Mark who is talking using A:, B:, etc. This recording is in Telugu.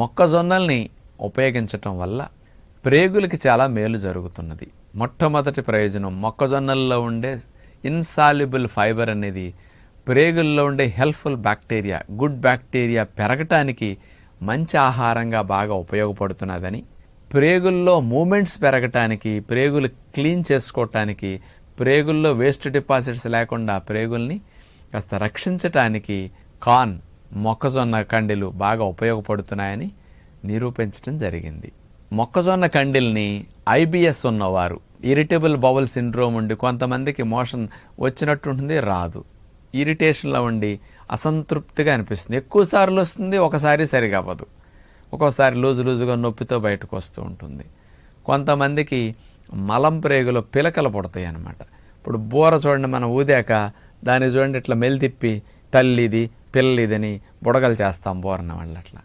A: మొక్కజొన్నల్ని ఉపయోగించటం వల్ల ప్రేగులకి చాలా మేలు జరుగుతున్నది. మొట్టమొదటి ప్రయోజనం, మొక్కజొన్నల్లో ఉండే ఇన్సాల్యుబుల్ ఫైబర్ అనేది ప్రేగుల్లో ఉండే హెల్ప్ఫుల్ బ్యాక్టీరియా, గుడ్ బ్యాక్టీరియా పెరగటానికి మంచి ఆహారంగా బాగా ఉపయోగపడుతున్నదని, ప్రేగుల్లో మూమెంట్స్ పెరగటానికి, ప్రేగులు క్లీన్ చేసుకోవటానికి, ప్రేగుల్లో వేస్ట్ డిపాజిట్స్ లేకుండా ప్రేగుల్ని కాస్త రక్షించటానికి కార్న్, మొక్కజొన్న కండెలు బాగా ఉపయోగపడుతున్నాయని నిరూపించడం జరిగింది. మొక్కజొన్న కండెల్ని ఐబిఎస్ ఉన్నవారు, ఇరిటబుల్ బౌల్ సిండ్రోమ్ ఉండి కొంతమందికి మోషన్ వచ్చినట్టుంటుంది, రాదు, ఇరిటేషన్లో ఉండి అసంతృప్తిగా అనిపిస్తుంది, ఎక్కువసార్లు వస్తుంది, ఒకసారి సరిగా అవ్వదు, ఒక్కోసారి లూజుగా నొప్పితో బయటకు వస్తూ ఉంటుంది. కొంతమందికి మలం ప్రేగులో పిలకలు పుడతాయి అన్నమాట. ఇప్పుడు బూర చూడండి, మనం ఊదాక దాన్ని చూడండి ఇట్లా మెలితిప్పి తల్లిది పిల్లలిదని బుడగలు చేస్తాం బూరన్న వాళ్ళు. అట్లా